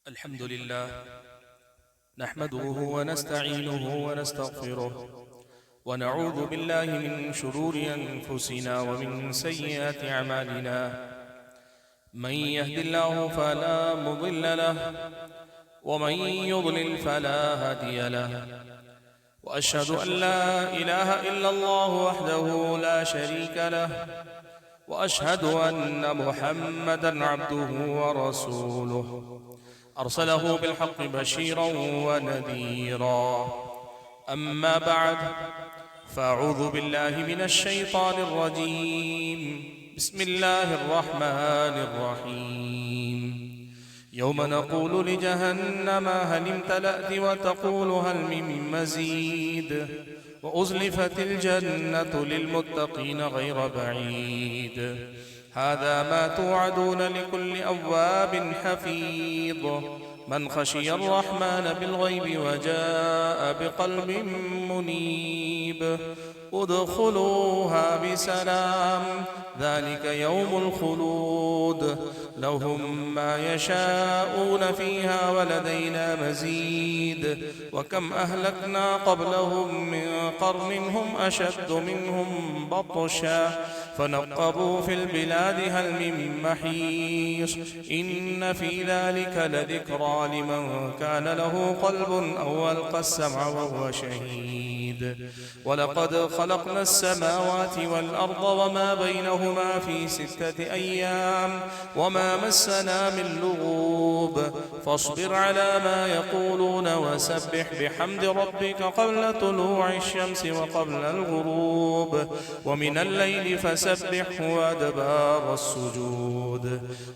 الحمد لله نحمده ونستعينه ونستغفره ونعوذ بالله من شرور أنفسنا ومن سيئات أعمالنا. من يهد الله فلا مضل له ومن يضلل فلا هادي له، وأشهد أن لا إله إلا الله وحده لا شريك له، وأشهد أن محمدًا عبده ورسوله أرسله بالحق بشيرا ونذيرا. أما بعد، فأعوذ بالله من الشيطان الرجيم. بسم الله الرحمن الرحيم. يوم نقول لجهنم هل امتلأت وتقول هل من مزيد، وأزلفت الجنة للمتقين غير بعيد. هذا ما توعدون لكل أواب حفيظ. من خشي الرحمن بالغيب وجاء بقلب منيب. ادخلوها بسلام، ذلك يوم الخلود. لهم ما يشاءون فيها ولدينا مزيد. وكم أهلكنا قبلهم من قرن هم أشد منهم بطشا فنقبوا في البلاد هل من محيص. إن في ذلك لذكرى لمن كان له قلب أو ألقى السمع وهو شهيد. ولقد خلقنا السماوات والأرض وما بينهما في 6 أيام وما مسنا من لغوب. فاصبر على ما يقولون وسبح بحمد ربك قبل طلوع الشمس وقبل الغروب، ومن الليل فسبحه وأدبار السجود.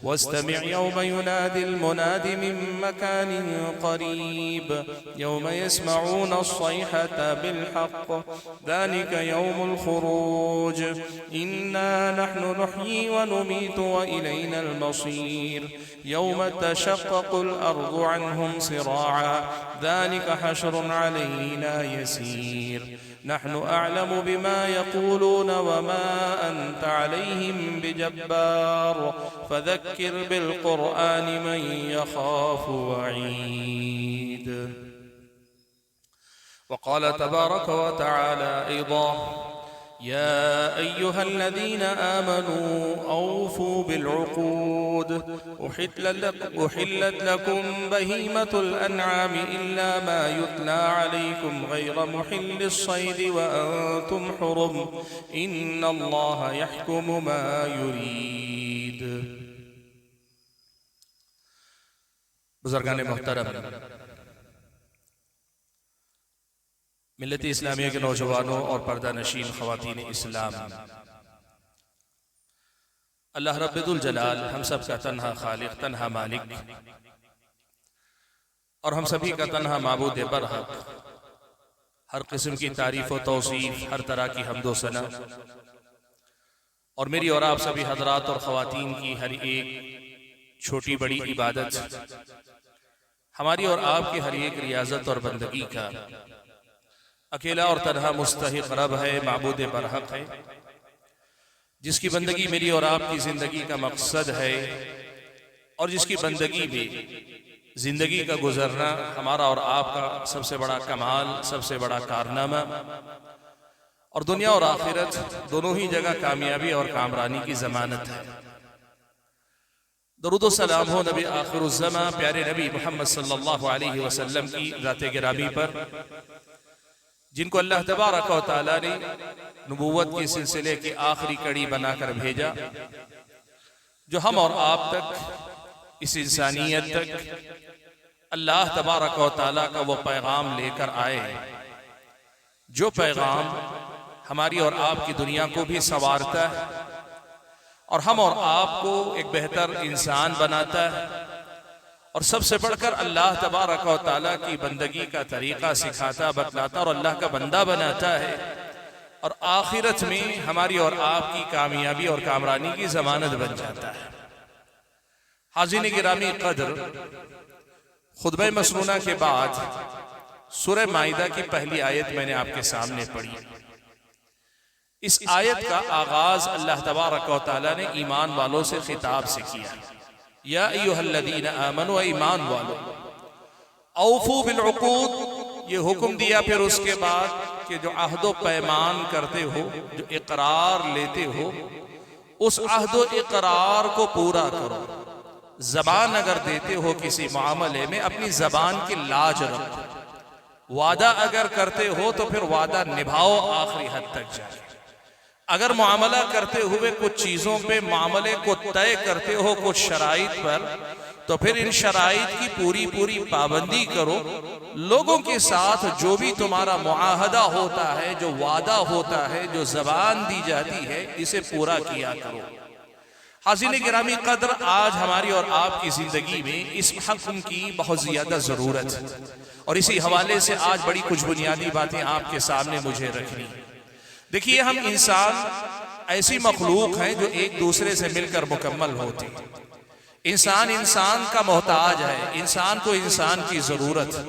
واستمع يوم ينادي المناد من مكان قريب، يوم يسمعون الصيحة بالحق، ذلك يوم الخروج. إنا نحن نحيي ونميت وإلينا المصير. يوم تشقق الأرض عنهم صراعا، ذلك حشر علينا يسير. نحن أعلم بما يقولون وما أنت عليهم بجبار. فذكر بالقرآن من يخاف وعيد. وقال تبارك وتعالى أيضا: يا أيها الذين آمنوا أوفوا بالعقود. أحلت لكم بهيمة الأنعام إلا ما يتلى عليكم غير محل الصيد وأنتم حرم. إن الله يحكم ما يريد. بزرگان محترم، ملت اسلامیہ کے نوجوانوں اور پردہ نشین خواتین اسلام، اللہ رب ذوالجلال ہم سب کا تنہا خالق، تنہا مالک اور ہم سبھی کا تنہا معبود برحق، ہر قسم کی تعریف و توصیف، ہر طرح کی حمد و ثنا، اور میری اور آپ سبھی حضرات اور خواتین کی ہر ایک چھوٹی بڑی عبادت، ہماری اور آپ کی ہر ایک ریاضت اور بندگی کا اکیلا اور تنہا مستحق رب ہے، معبود برحق ہے، جس کی بندگی میری اور آپ کی زندگی کا مقصد ہے، اور جس کی بندگی میں زندگی کا گزرنا ہمارا اور آپ کا سب سے بڑا کمال، سب سے بڑا کارنامہ، اور دنیا اور آخرت دونوں ہی جگہ کامیابی اور کامرانی کی ضمانت ہے۔ درود و سلام ہو نبی آخر الزمان پیارے نبی محمد صلی اللہ علیہ وسلم کی ذات گرامی پر، جن کو اللہ تبارک و تعالیٰ نے نبوت کے سلسلے کی آخری کڑی بنا کر بھیجا، جو ہم اور آپ تک، اس انسانیت تک اللہ تبارک و تعالیٰ کا وہ پیغام لے کر آئے، جو پیغام ہماری اور آپ کی دنیا کو بھی سنوارتا ہے اور ہم اور آپ کو ایک بہتر انسان بناتا ہے، اور سب سے بڑھ کر اللہ تبارک و تعالیٰ کی بندگی کا طریقہ سکھاتا، بتلاتا اور اللہ کا بندہ بناتا ہے، اور آخرت میں ہماری اور آپ کی کامیابی اور کامرانی کی ضمانت بن جاتا ہے۔ حاضرین گرامی قدر، خطبہ مسنونہ کے بعد سورہ مائدہ کی پہلی آیت میں نے آپ کے سامنے پڑھی۔ اس آیت کا آغاز اللہ تبارک و تعالیٰ نے ایمان والوں سے خطاب سے کیا۔ یا ایھا الذین آمنوا ایمان والو اوفوا بالعقود، یہ حکم دیا پھر اس کے بعد کہ جو عہد و پیمان کرتے ہو، جو اقرار لیتے ہو، اس عہد و اقرار کو پورا کرو۔ زبان اگر دیتے ہو کسی معاملے میں، اپنی زبان کی لاج رکھو۔ وعدہ اگر کرتے ہو تو پھر وعدہ نبھاؤ آخری حد تک جائے۔ اگر معاملہ کرتے ہوئے کچھ چیزوں پہ معاملے کو طے کرتے ہو کچھ شرائط پر، تو پھر ان شرائط کی پوری پابندی کرو۔ لوگوں کے ساتھ جو بھی تمہارا معاہدہ ہوتا ہے، جو وعدہ ہوتا ہے، جو زبان دی جاتی ہے، اسے پورا کیا کرو۔ حاضرین گرامی قدر، آج ہماری اور آپ کی زندگی میں اس حکم کی بہت زیادہ ضرورت ہے، اور اسی حوالے سے آج بڑی کچھ بنیادی باتیں آپ کے سامنے مجھے رکھنی۔ دیکھیے، ہم انسان ایسی مخلوق ہیں جو ایک دوسرے سے مل کر مکمل ہوتے ہیں۔ انسان کا محتاج ہے، انسان کو انسان کی ضرورت ہے،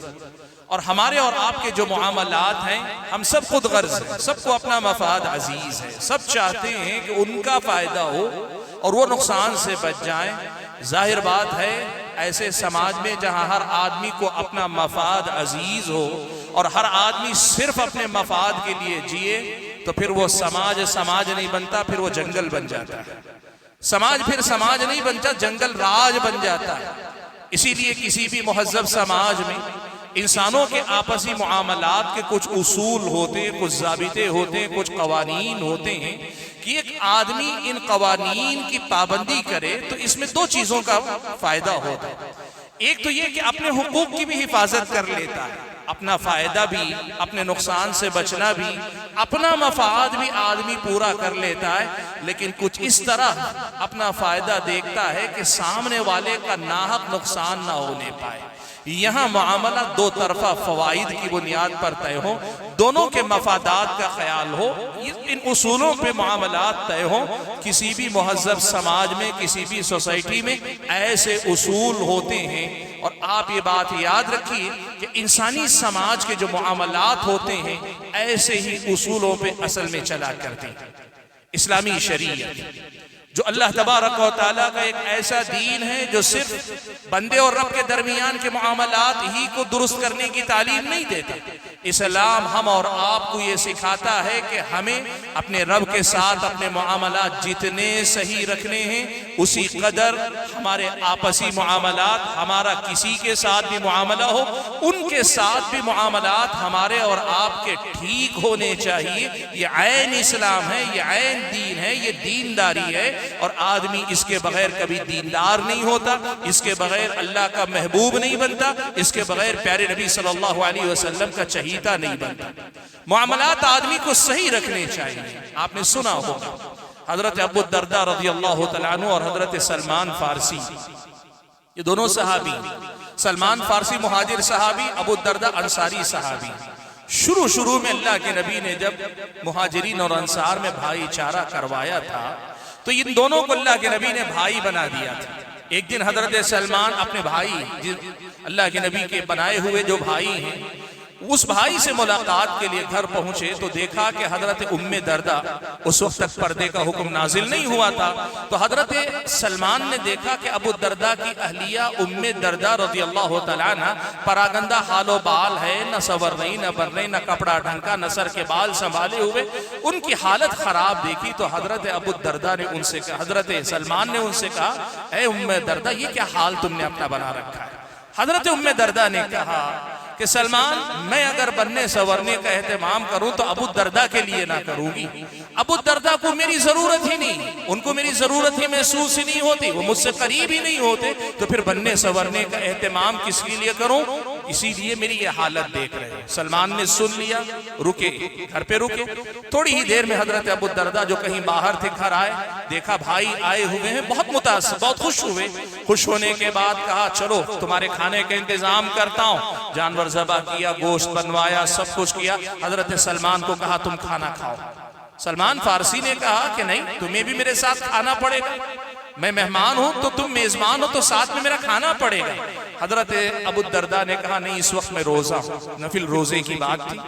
اور ہمارے اور آپ کے جو معاملات ہیں، ہم سب خود غرض ہیں، سب کو اپنا مفاد عزیز ہے، سب چاہتے ہیں کہ ان کا فائدہ ہو اور وہ نقصان سے بچ جائیں۔ ظاہر بات ہے، ایسے سماج میں جہاں ہر آدمی کو اپنا مفاد عزیز ہو اور ہر آدمی صرف اپنے مفاد کے لیے جیے، تو پھر وہ سماج نہیں بنتا، پھر وہ جنگل بن جاتا ہے۔ سماج پھر سماج نہیں بنتا، جنگل راج بن جاتا ہے۔ اسی لیے کسی بھی مہذب سماج میں انسانوں کے آپسی معاملات کے کچھ اصول ہوتے ہیں، کچھ ضابطے ہوتے ہیں، کچھ قوانین ہوتے ہیں کہ ایک آدمی ان قوانین کی پابندی کرے تو اس میں دو چیزوں کا فائدہ ہوتا ہے۔ ایک تو یہ کہ اپنے حقوق کی بھی حفاظت کر لیتا ہے، اپنا فائدہ بھی، اپنے نقصان سے بچنا بھی، اپنا مفاد بھی آدمی پورا کر لیتا ہے، لیکن کچھ اس طرح اپنا فائدہ دیکھتا ہے کہ سامنے والے کا ناحق نقصان نہ ہونے پائے۔ یہاں معاملہ دو طرفہ فوائد کی بنیاد پر طے ہو، دونوں کے مفادات کا خیال ہو، ان اصولوں پہ معاملات طے ہو۔ کسی بھی مہذب سماج میں، کسی بھی سوسائٹی میں ایسے اصول ہوتے ہیں، اور آپ یہ بات یاد رکھیے کہ انسانی سماج کے جو معاملات ہوتے ہیں ایسے ہی اصولوں پہ اصل میں چلا کرتے ہیں۔ اسلامی شریعت جو اللہ تبارک و تعالیٰ کا ایک ایسا دین ہے جو صرف بندے اور رب کے درمیان کے معاملات ہی کو درست کرنے کی تعلیم نہیں دیتا۔ اسلام ہم اور آپ کو یہ سکھاتا ہے کہ ہمیں اپنے رب کے ساتھ اپنے معاملات جتنے صحیح رکھنے ہیں، اسی قدر ہمارے آپسی معاملات، ہمارا کسی کے ساتھ بھی معاملہ ہو، ان کے ساتھ بھی معاملات ہمارے اور آپ کے ٹھیک ہونے چاہیے۔ یہ عین اسلام ہے، یہ عین دین ہے، یہ دینداری ہے، اور آدمی اس کے بغیر کبھی دیندار نہیں ہوتا، اس کے بغیر اللہ کا محبوب نہیں بنتا، اس کے بغیر پیارے نبی صلی اللہ علیہ وسلم کا چہیتا نہیں بنتا۔ معاملات آدمی کو صحیح رکھنے چاہیے۔ آپ نے سنا ہوگا حضرت ابو الدرداء رضی اللہ تعالیٰ عنہ اور حضرت سلمان فارسی، یہ دونوں صحابی، سلمان فارسی مہاجر صحابی، ابو الدرداء انصاری صحابی۔ شروع میں اللہ کے نبی نے جب مہاجرین اور انصار میں بھائی چارہ کروایا تھا تو ان دونوں کو اللہ کے نبی نے بھائی بنا دیا تھا۔ ایک دن حضرت سلمان اپنے بھائی، اللہ کے نبی کے بنائے ہوئے جو بھائی ہیں، اس بھائی سے ملاقات کے لیے گھر پہنچے تو دیکھا کہ حضرت ام درداء، اس وقت تک پردے کا حکم نازل نہیں ہوا تھا، تو حضرت سلمان نے دیکھا کہ ابو الدرداء کی اہلیہ ام درداء رضی اللہ تعالیٰ عنہ پراگندہ حال و بال ہے، نہ سور رہی، نہ بر رہی، نہ کپڑا ڈھنکا، نہ سر کے بال سنبھالے ہوئے، ان کی حالت خراب دیکھی تو حضرت ابو الدرداء نے ان سے کہا، حضرت سلمان نے ان سے کہا، اے ام درداء یہ کیا حال تم نے اپنا بنا رکھا ہے؟ حضرت ام درداء نے کہا کہ سلمان، میں اگر بننے سورنے کا اہتمام کروں تو ابو الدرداء کے لیے نہ کروں گی۔ ابو الدرداء کو میری ضرورت ہی نہیں، ان کو میری ضرورت ہی محسوس ہی نہیں ہوتی، وہ مجھ سے قریب ہی نہیں ہوتے، تو پھر بننے سورنے کا اہتمام کس کے لیے کروں؟ اسی لیے میری یہ حالت دیکھ رہے ہیں۔ سلمان نے سن لیا، رکے، گھر پہ رکے۔ تھوڑی ہی دیر میں حضرت ابو الدرداء جو کہیں باہر تھے گھر آئے، دیکھا بھائی آئے ہوئے ہیں، بہت متاثر، بہت خوش ہوئے۔ خوش ہونے کے بعد کہا چلو تمہارے کھانے کا انتظام کرتا ہوں۔ جانور ذبح کیا، گوشت بنوایا، سب کچھ کیا۔ حضرت سلمان کو کہا تم کھانا کھاؤ۔ سلمان فارسی نے کہا کہ نہیں، تمہیں بھی میرے ساتھ کھانا پڑے گا، میں مہمان ہوں تو تم میزبان ہو تو ساتھ میں میرا کھانا پڑے گا۔ حضرت ابو الدرداء نے کہا نہیں، اس وقت میں روزہ ہوں، نفل روزے کی بات تھی،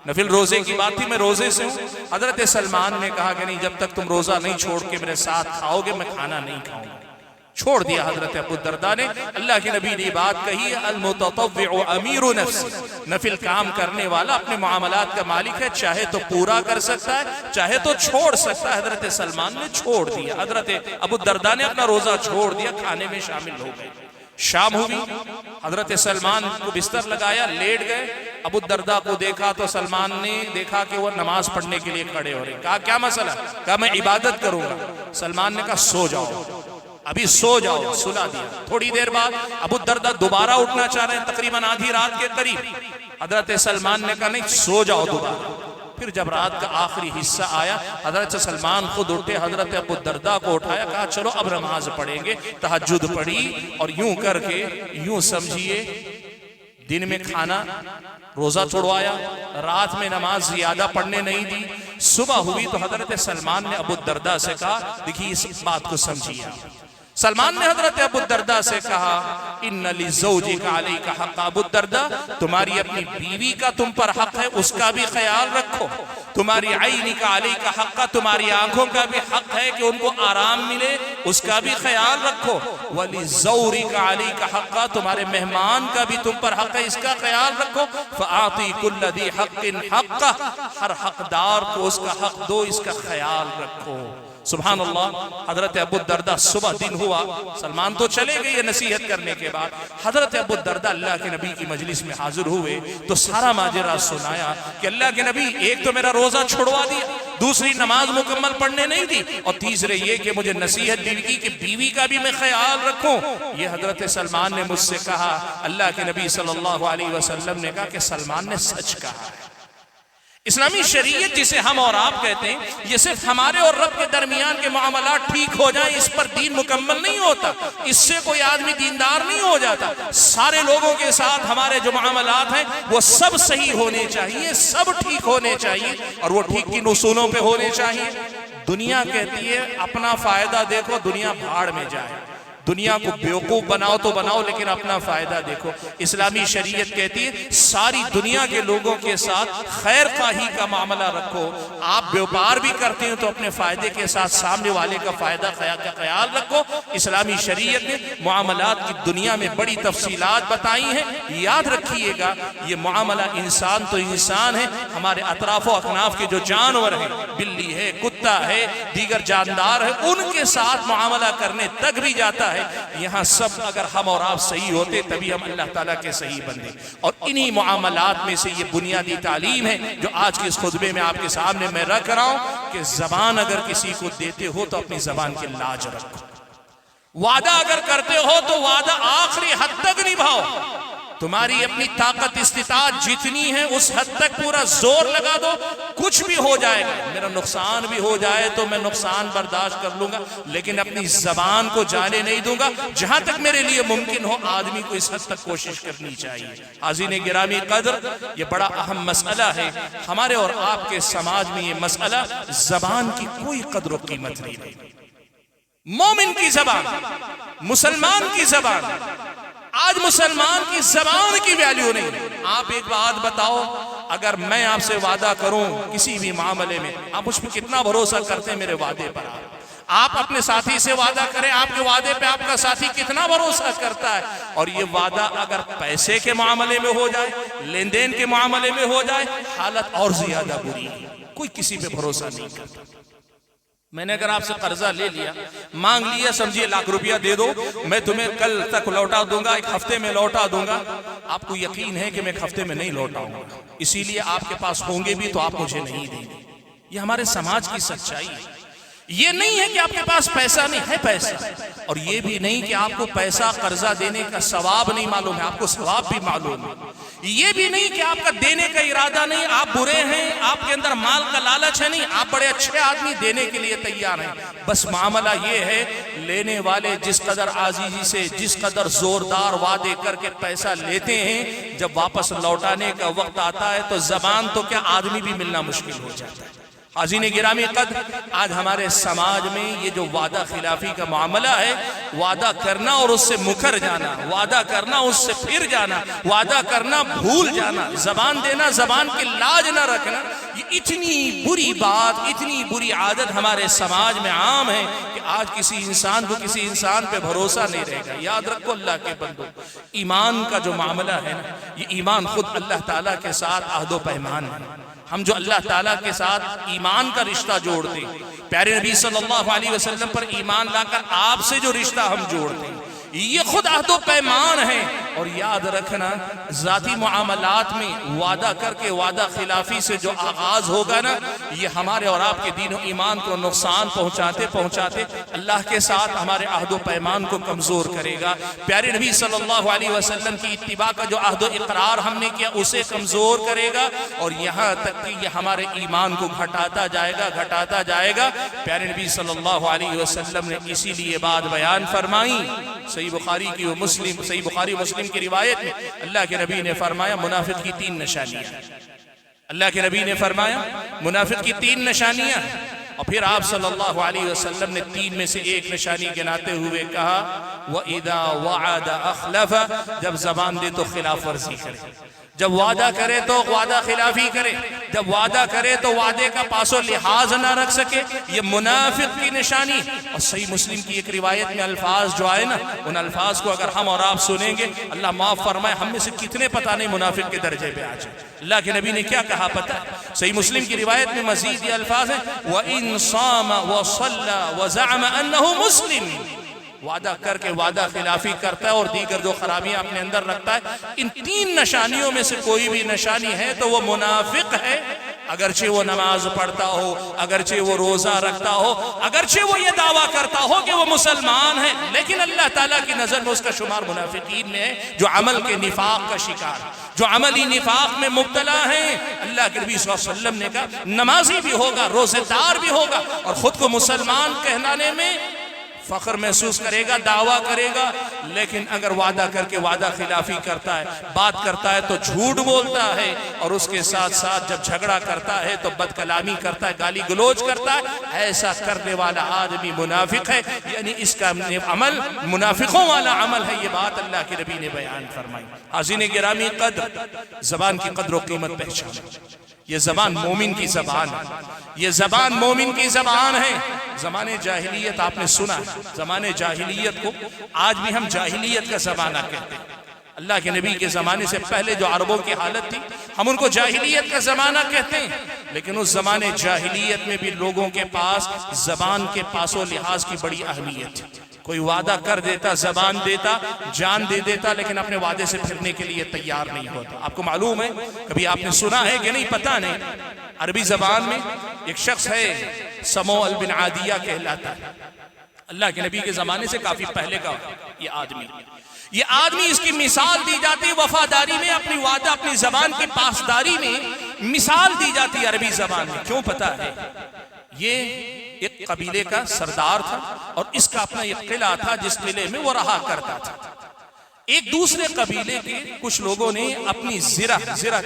نفل روزے کی بات تھی، میں روزے سے ہوں۔ حضرت سلمان نے کہا کہ نہیں، جب تک تم روزہ نہیں چھوڑ کے میرے ساتھ کھاؤ گے میں کھانا نہیں کھاؤں گا۔ چھوڑ دیا حضرت ابو الدرداء نے. اللہ کے نبی نے بات کہی ہے المتطوع امیر نفس، نفل کام کرنے والا اپنے معاملات کا مالک ہے، چاہے تو پورا کر سکتا ہے چاہے تو چھوڑ سکتا ہے. حضرت سلمان نے چھوڑ دیا، حضرت ابو الدرداء نے اپنا روزہ چھوڑ دیا، کھانے میں شامل ہو گئے. شام ہوئی، حضرت سلمان کو بستر لگایا، لیٹ گئے. ابو الدرداء کو دیکھا تو سلمان نے دیکھا کہ وہ نماز پڑھنے کے لیے کھڑے ہو رہے. کہا کیا مسئلہ؟ کہا میں عبادت کروں گا. سلمان نے کہا سو جاؤ، ابھی سو جاؤ. سلا دیا. تھوڑی دیر بعد ابو الدرداء دوبارہ اٹھنا چاہ رہے ہیں، تقریباً آدھی رات کے قریب. حضرت سلمان نے کہا نہیں، سو جاؤ دوبارہ. پھر جب رات کا آخری حصہ آیا، حضرت سلمان خود اٹھے، حضرت ابو الدرداء کو اٹھایا، کہا چلو اب نماز پڑھیں گے. تہجد پڑھی اور یوں کر کے یوں سمجھیے دن میں کھانا روزہ چھڑوایا، رات میں نماز زیادہ پڑھنے نہیں دی. صبح ہوئی تو حضرت سلمان نے ابو الدرداء سے کہا دیکھیے اس بات کو سمجھیے. سلمان نے حضرت ابو الدرداء سے کہا ان لزوجک علیک حق، ابو الدرداء تمہاری اپنی بیوی کا تم پر حق ہے، اس کا بھی خیال رکھو. تمہاری عینک علیک حق، تمہاری آنکھوں کا بھی حق ہے کہ ان کو آرام ملے، اس کا بھی خیال رکھو. ولزورک علیک حق، تمہارے مہمان کا بھی تم پر حق ہے، اس کا خیال رکھو. فاعطی کل ذی حق حقہ، ہر حقدار کو اس کا حق دو، اس کا خیال رکھو. سبحان اللہ. حضرت ابو الدرداء صبح دن ہوا، سلمان تو چلے گئے یہ نصیحت کرنے کے بعد. حضرت ابو الدرداء اللہ کے نبی کی مجلس میں حاضر ہوئے تو سارا ماجرا سنایا کہ اللہ کے نبی ایک تو میرا روزہ چھڑوا دیا، دوسری نماز مکمل پڑھنے نہیں دی، اور تیسرے یہ کہ مجھے نصیحت بیوی کی کہ بیوی کا بھی میں خیال رکھوں. یہ حضرت سلمان نے مجھ سے کہا. اللہ کے نبی صلی اللہ علیہ وسلم نے کہا کہ سلمان نے سچ کہا ہے. اسلامی شریعت جسے ہم اور آپ کہتے ہیں، یہ صرف ہمارے اور رب کے درمیان کے معاملات ٹھیک ہو جائیں اس پر دین مکمل نہیں ہوتا. اس سے کوئی آدمی دیندار نہیں ہو جاتا. سارے لوگوں کے ساتھ ہمارے جو معاملات ہیں وہ سب صحیح ہونے چاہیے، سب ٹھیک ہونے چاہیے، اور وہ ٹھیک کن اصولوں پہ ہونے چاہیے. دنیا کہتی ہے اپنا فائدہ دیکھو، دنیا بھاڑ میں جائے. دنیا کو بیوقوف بناؤ تو بناؤ لیکن اپنا فائدہ دیکھو. اسلامی شریعت کہتی ہے ساری دنیا کے لوگوں کے ساتھ خیر خواہی کا معاملہ رکھو. آپ بیوپار بھی کرتے ہیں تو اپنے فائدے کے ساتھ سامنے والے کا فائدہ کا خیال رکھو. اسلامی شریعت نے معاملات کی دنیا میں بڑی تفصیلات بتائی ہیں. یاد رکھیے گا یہ معاملہ انسان تو انسان ہے، ہمارے اطراف و اکناف کے جو جانور ہیں، بلی ہے، کتا ہے، دیگر جاندار ہے، ان کے ساتھ معاملہ کرنے تک بھی جاتا ہے. یہاں سب اگر ہم اور آپ صحیح ہوتے تبھی ہم اللہ تعالیٰ کے صحیح بندے. اور انہی معاملات میں سے یہ بنیادی تعلیم ہے جو آج کے اس خطبے میں آپ کے سامنے میں رکھ رہا ہوں کہ زبان اگر کسی کو دیتے ہو تو اپنی زبان کی لاج رکھو. وعدہ اگر کرتے ہو تو وعدہ آخری حد تک نبھاؤ. تمہاری اپنی طاقت استطاعت جتنی ہے اس حد تک پورا زور لگا دو. کچھ بھی ہو جائے گا، میرا نقصان بھی ہو جائے تو میں نقصان برداشت کر لوں گا، لیکن اپنی زبان کو جانے نہیں دوں گا. جہاں تک میرے لیے ممکن ہو آدمی کو اس حد تک کوشش کرنی چاہیے. حاضرین گرامی قدر، یہ بڑا اہم مسئلہ ہے. ہمارے اور آپ کے سماج میں یہ مسئلہ زبان کی کوئی قدر و قیمت نہیں. مومن کی زبان، مسلمان کی زبان، آج مسلمان کی زبان کی ویلیو نہیں. آپ ایک بات بتاؤ، اگر میں آپ سے وعدہ کروں کسی بھی معاملے میں، آپ اس پہ کتنا بھروسہ کرتے ہیں میرے وعدے پر؟ آپ اپنے ساتھی سے وعدہ کریں، آپ کے وعدے پہ آپ کا ساتھی کتنا بھروسہ کرتا ہے. اور یہ وعدہ اگر پیسے کے معاملے میں ہو جائے، لین دین کے معاملے میں ہو جائے، حالت اور زیادہ بری ہے. کوئی کسی پہ بھروسہ نہیں کرتا. میں نے اگر آپ سے قرضہ لے لیا، مانگ لیا، سمجھیے لاکھ روپیہ دے دو، میں تمہیں کل تک لوٹا دوں گا، ایک ہفتے میں لوٹا دوں گا. آپ کو یقین ہے کہ میں ایک ہفتے میں نہیں لوٹاؤں گا، اسی لیے آپ کے پاس ہوں گے بھی تو آپ مجھے نہیں دیں گے. یہ ہمارے سماج کی سچائی ہے. یہ نہیں ہے کہ آپ کے پاس پیسہ نہیں ہے، پیسہ. اور یہ بھی نہیں کہ آپ کو پیسہ قرضہ دینے کا ثواب نہیں معلوم ہے، آپ کو ثواب بھی معلوم ہے. یہ بھی نہیں کہ آپ کا دینے کا ارادہ نہیں، آپ برے ہیں، آپ کے اندر مال کا لالچ ہے، نہیں، آپ بڑے اچھے آدمی، دینے کے لیے تیار ہیں. بس معاملہ یہ ہے لینے والے جس قدر عاجزی سے، جس قدر زوردار وعدے کر کے پیسہ لیتے ہیں، جب واپس لوٹانے کا وقت آتا ہے تو زبان تو کیا آدمی بھی ملنا مشکل ہو جاتا ہے. حاضرین گرامی قدر، آج ہمارے سماج میں یہ جو وعدہ خلافی کا معاملہ ہے، وعدہ کرنا اور اس سے مکر جانا، وعدہ کرنا اس سے پھر جانا، وعدہ کرنا بھول جانا، زبان دینا زبان کی لاج نہ رکھنا، یہ اتنی بری بات، اتنی بری عادت ہمارے سماج میں عام ہے کہ آج کسی انسان کو کسی انسان پہ بھروسہ نہیں رہے گا۔ یاد رکھو اللہ کے بندو، ایمان کا جو معاملہ ہے نا، یہ ایمان خود اللہ تعالیٰ کے ساتھ عہد و پیمان ہے۔ ہم جو اللہ تعالیٰ کے ساتھ ایمان کا رشتہ جوڑتے ہیں، پیارے نبی صلی اللہ علیہ وسلم پر ایمان لا کر آپ سے جو رشتہ ہم جوڑتے ہیں، یہ خود عہد و پیمان ہے۔ اور یاد رکھنا، ذاتی معاملات میں وعدہ کر کے وعدہ خلافی سے جو آغاز ہوگا نا، یہ ہمارے اور آپ کے دین و ایمان کو نقصان پہنچاتے پہنچاتے اللہ کے ساتھ ہمارے عہد و پیمان کو کمزور کرے گا۔ پیارے نبی صلی اللہ علیہ وسلم کی اتباع کا جو عہد و اقرار ہم نے کیا، اسے کمزور کرے گا، اور یہاں تک کہ یہ ہمارے ایمان کو گھٹاتا جائے گا، گھٹاتا جائے گا۔ پیارے نبی صلی اللہ علیہ وسلم نے اسی لیے بات بیان فرمائی، صحیح بخاری کی و مسلم، صحیح بخاری و مسلم کی روایت میں اللہ کے نبی نے فرمایا منافق کی 3 نشانیاں۔ اللہ کے نبی نے فرمایا منافق کی 3 نشانیاں، اور پھر آپ صلی اللہ علیہ وسلم نے 3 میں سے ایک نشانی گناتے ہوئے کہا وَإِذَا وَعَدَ أَخْلَفَ، جب زبان دے تو خلاف ورزی کرے، جب وعدہ کرے تو وعدہ خلافی کرے، جب وعدہ کرے تو وعدے کا پاس و لحاظ نہ رکھ سکے، یہ منافق کی نشانی۔ اور صحیح مسلم کی ایک روایت میں الفاظ جو آئے نا، ان الفاظ کو اگر ہم اور آپ سنیں گے، اللہ معاف فرمائے ہم میں سے کتنے پتہ نہیں منافق کے درجے پہ آ جائے۔ اللہ کے نبی نے کیا کہا پتہ ہے؟ صحیح مسلم کی روایت میں مزید یہ الفاظ ہیں وَإِن صَامَ وَصَلَّى وَزَعَمَ أَنَّهُ مُسْلِمٌ، وعدہ کر کے وعدہ خلافی کرتا ہے اور دیگر جو خرابیاں اپنے اندر رکھتا ہے، ان 3 نشانیوں میں سے کوئی بھی نشانی ہے تو وہ منافق ہے، اگرچہ وہ نماز پڑھتا ہو، اگرچہ وہ روزہ رکھتا ہو، اگرچہ وہ یہ دعویٰ کرتا ہو کہ وہ مسلمان ہے، لیکن اللہ تعالیٰ کی نظر میں اس کا شمار منافقین میں ہے، جو عمل کے نفاق کا شکار، جو عملی نفاق میں مبتلا ہیں۔ اللہ کے نبی صلی اللہ علیہ وسلم نے کہا نمازی بھی ہوگا، روزہ دار بھی ہوگا، اور خود کو مسلمان کہلانے میں فخر محسوس کرے گا، دعویٰ کرے گا، لیکن اگر وعدہ کر کے وعدہ خلافی کرتا ہے، بات کرتا ہے تو جھوٹ بولتا ہے، اور اس کے ساتھ ساتھ جب جھگڑا کرتا ہے تو بد کلامی کرتا ہے، گالی گلوچ کرتا ہے، ایسا کرنے والا آدمی منافق ہے، یعنی اس کا عمل منافقوں والا عمل ہے۔ یہ بات اللہ کے نبی نے بیان فرمائی۔ حاضرین گرامی قدر، زبان کی قدر و قیمت پہچان، یہ زبان مومن کی زبان ہے، یہ زبان مومن کی زبان ہے۔ زمانے جاہلیت آپ نے سنا ہے، زمانے جاہلیت کو آج بھی ہم جاہلیت کا زمانہ کہتے ہیں۔ اللہ کے نبی کے زمانے سے پہلے جو عربوں کی حالت تھی، ہم ان کو جاہلیت کا زمانہ کہتے ہیں، لیکن اس زمانے جاہلیت میں بھی لوگوں کے پاس زبان کے پاس و لحاظ کی بڑی اہمیت تھی۔ کوئی وعدہ کر دیتا، زبان دیتا، جان دے دیتا، لیکن اپنے وعدے سے پھرنے کے لیے تیار نہیں ہوتا۔ آپ کو معلوم ہے، کبھی آپ نے سنا ہے کہ نہیں پتہ نہیں، عربی زبان میں ایک شخص ہے سموئیل بن عادیہ کہلاتا ہے، اللہ کے نبی کے زمانے سے کافی پہلے کا یہ آدمی اس کی مثال دی جاتی ہے وفاداری میں، اپنی وعدہ، اپنی زبان کی پاسداری میں مثال دی جاتی ہے عربی زبان میں۔ کیوں پتہ ہے؟ یہ ایک قبیلے کا سردار تھا، اور اس کا اپنا ایک قلعہ تھا جس قلعے میں وہ رہا کرتا تھا۔ ایک دوسرے قبیلے کے کچھ لوگوں نے اپنی زرہ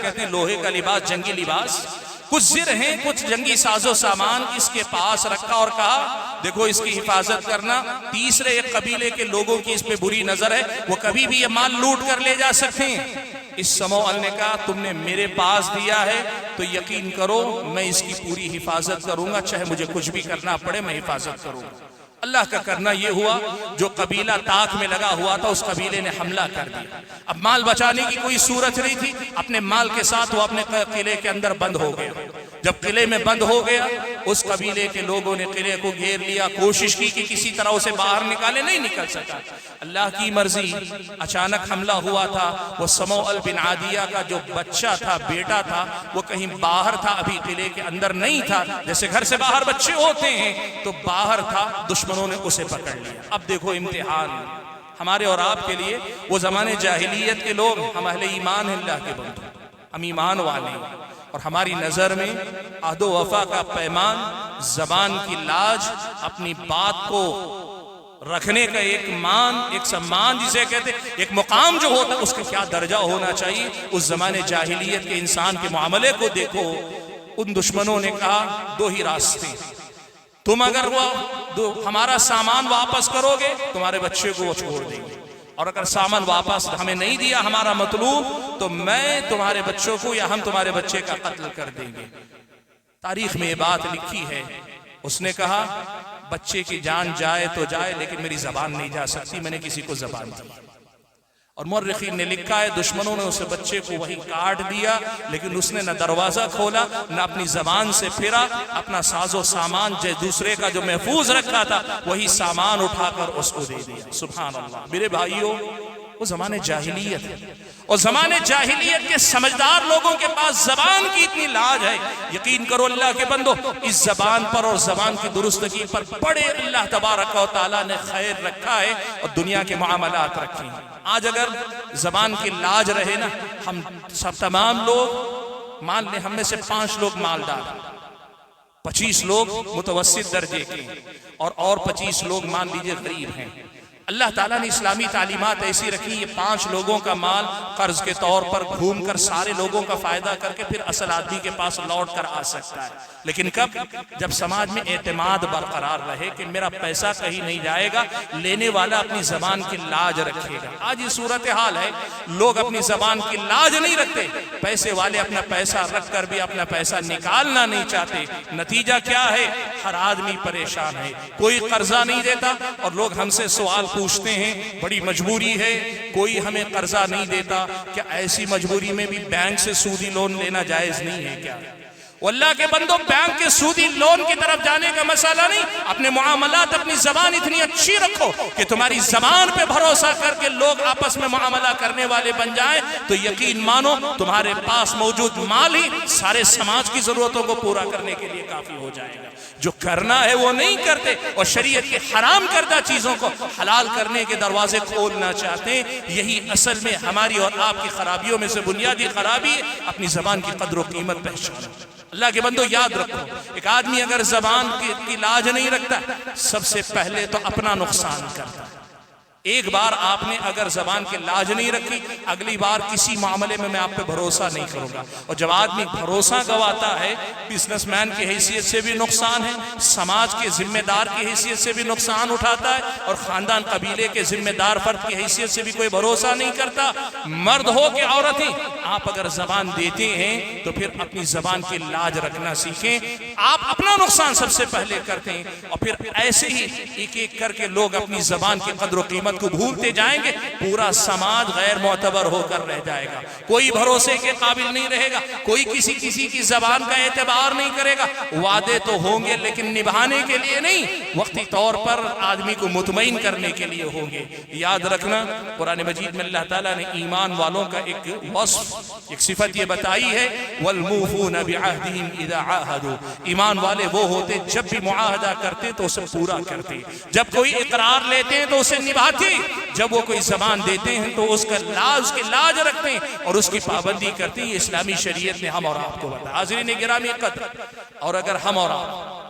کہتے ہیں لوہے کا لباس، جنگی لباس، کچھ زر ہیں، کچھ جنگی ساز و سامان اس کے پاس رکھا اور کہا دیکھو اس کی حفاظت کرنا، تیسرے ایک قبیلے کے لوگوں کی اس پہ بری نظر ہے، وہ کبھی بھی یہ مال لوٹ کر لے جا سکتے ہیں۔ اس سموئیل نے کہا تم نے میرے پاس دیا ہے تو یقین کرو میں اس کی پوری حفاظت کروں گا، چاہے مجھے کچھ بھی کرنا پڑے میں حفاظت کروں گا۔ اللہ کا کرنا یہ ہوا، جو قبیلہ طاق میں لگا ہوا تھا اس قبیلے نے حملہ کر دیا۔ اب مال بچانے کی کوئی صورت نہیں تھی، اپنے مال کے ساتھ وہ اپنے قلعے کے اندر بند ہو گیا۔ جب قلعے میں بند ہو گیا، اس قبیلے کے لوگوں نے قلعے کو گھیر لیا، کوشش کی کہ کسی طرح اسے باہر نکالے، نہیں نکل سکا۔ اللہ کی مرضی، اچانک حملہ ہوا تھا۔ وہ سموئیل بن عادیہ کا جو بچہ تھا، بیٹا تھا، وہ کہیں باہر تھا، ابھی قلعے کے اندر نہیں تھا۔ جیسے گھر سے باہر بچے ہوتے ہیں تو باہر تھا، دشمنوں نے اسے پکڑ لیا۔ اب دیکھو امتحان ہمارے اور آپ کے لیے، وہ زمانے جاہلیت کے لوگ، ہم اہل ایمان ہیں، اللہ کے بندو، ہم ایمان والے ہیں، اور ہماری نظر میں عہد و وفا کا پیمان، زبان کی لاج، اپنی بات کو رکھنے کا ایک مان، ایک سمان جسے کہتے ہیں، ایک مقام جو ہوتا ہے اس کا کیا درجہ ہونا چاہیے۔ اس زمانے جاہلیت کے انسان کے معاملے کو دیکھو، ان دشمنوں نے کہا دو ہی راستے، تم اگر وہ ہمارا سامان واپس کرو گے تمہارے بچے کو وہ چھوڑ دیں گے، اور اگر سامان واپس ہمیں نہیں دیا ہمارا مطلوب تو میں تمہارے بچوں کو یا ہم تمہارے بچے کا قتل کر دیں گے۔ تاریخ میں یہ بات لکھی ہے، اس نے کہا بچے کی جان جائے تو جائے لیکن میری زبان نہیں جا سکتی، میں نے کسی کو زبان دی۔ اور مورخین نے لکھا ہے دشمنوں نے اسے بچے کو وہی کاٹ دیا، لیکن اس نے نہ دروازہ کھولا نہ اپنی زبان سے پھرا، اپنا ساز و سامان دوسرے کا جو محفوظ رکھا تھا وہی سامان اٹھا کر اس کو دے دیا۔ سبحان اللہ۔ میرے بھائیوں، وہ زمانے جاہلیت ہے، اور زمانے جاہلیت کے سمجھدار لوگوں کے پاس زبان کی اتنی لاج ہے، یقین کرو اللہ کے بندو، اس زبان پر اور زبان کی درستگی پر بڑے اللہ تبارک و تعالیٰ نے خیر رکھا ہے اور دنیا کے معاملات رکھے ہیں۔ آج اگر زبان کی لاج رہے نا، ہم سب تمام لوگ مان لیں ہم میں سے 5 لوگ مالدار، 25 لوگ متوسط درجے کے اور 25 لوگ مان لیجئے غریب ہیں۔ اللہ تعالیٰ نے اسلامی تعلیمات ایسی رکھی، یہ 5 لوگوں کا مال قرض کے طور پر گھوم کر سارے لوگوں کا فائدہ کر کے پھر اصل آدمی کے پاس لوٹ کر آ سکتا ہے، لیکن کب؟ جب سماج میں اعتماد برقرار رہے کہ میرا پیسہ کہیں نہیں جائے گا، لینے والا اپنی زبان کی لاج رکھے گا۔ آج یہ صورتحال ہے، لوگ اپنی زبان کی لاج نہیں رکھتے، پیسے والے اپنا پیسہ رکھ کر بھی اپنا پیسہ نکالنا نہیں چاہتے۔ نتیجہ کیا ہے؟ ہر آدمی پریشان ہے، کوئی قرضہ نہیں دیتا، اور لوگ ہم سے سوال پوچھتے ہیں بڑی مجبوری ہے، کوئی ہمیں قرضہ نہیں دیتا، کیا ایسی مجبوری میں بھی بینک سے سودی لون لینا جائز نہیں ہے کیا؟ واللہ کے بندوں، بینک کے سودی لون کی طرف جانے کا مسئلہ نہیں، اپنے معاملات اپنی زبان اتنی اچھی رکھو کہ تمہاری زبان پہ بھروسہ کر کے لوگ آپس میں معاملہ کرنے والے بن جائیں تو یقین مانو تمہارے پاس موجود مال ہی سارے سماج کی ضرورتوں کو پورا کرنے کے لیے کافی ہو جائے گا۔ جو کرنا ہے وہ نہیں کرتے، اور شریعت کی حرام کردہ چیزوں کو حلال کرنے کے دروازے کھولنا چاہتے ہیں۔ یہی اصل میں ہماری اور آپ کی خرابیوں میں سے بنیادی خرابی ہے، اپنی زبان کی قدر و قیمت پہچانو۔ اللہ کے بندو یاد رکھو، ایک آدمی اگر زبان کی لاج نہیں رکھتا، سب سے پہلے تو اپنا نقصان کرتا ہے۔ ایک بار آپ نے اگر زبان کی لاج نہیں رکھی، اگلی بار کسی معاملے میں آپ پہ بھروسہ نہیں کروں گا، اور جب آدمی بھروسہ گواتا ہے، بزنس مین کی حیثیت سے بھی نقصان ہے، سماج کے ذمہ دار کی حیثیت سے بھی نقصان اٹھاتا ہے، اور خاندان قبیلے کے ذمہ دار فرد کی حیثیت سے بھی کوئی بھروسہ نہیں کرتا۔ مرد ہو کہ عورت ہی، آپ اگر زبان دیتے ہیں تو پھر اپنی زبان کی لاج رکھنا سیکھیں۔ آپ اپنا نقصان سب سے پہلے کرتے ہیں، اور پھر ایسے ہی ایک ایک کر کے لوگ اپنی زبان کی قدر و قیمت کو بھولتے جائیں گے، پورا سماج غیر معتبر ہو کر رہ جائے گا، کوئی بھروسے کے قابل نہیں رہے گا، کوئی کسی کی زبان کا اعتبار نہیں کرے گا۔ وعدے تو ہوں گے لیکن نبھانے کے لیے نہیں، وقتی طور پر آدمی کو مطمئن کرنے کے لیے ہوں گے۔ یاد رکھنا، قرآن مجید میں اللہ تعالیٰ نے ایمان والوں کا ایک وصف، ایک صفت یہ بتائی ہے، وَالْمُوفُونَ بِعَهْدِهِمْ إِذَا عَاهَدُوا۔ ایمان والے وہ ہوتے جب بھی معاہدہ کرتے تو اسے پورا کرتے، جب کوئی اقرار لیتے ہیں تو اسے نبھاتے، جب وہ کوئی زبان دیتے ہیں تو اس کی لاج رکھتے ہیں اور اس کی پابندی کرتے ہیں۔ یہ اسلامی شریعت نے ہم اور آپ کو بتایا۔ حاضرین گرامی قدر، اور اگر ہم اور آپ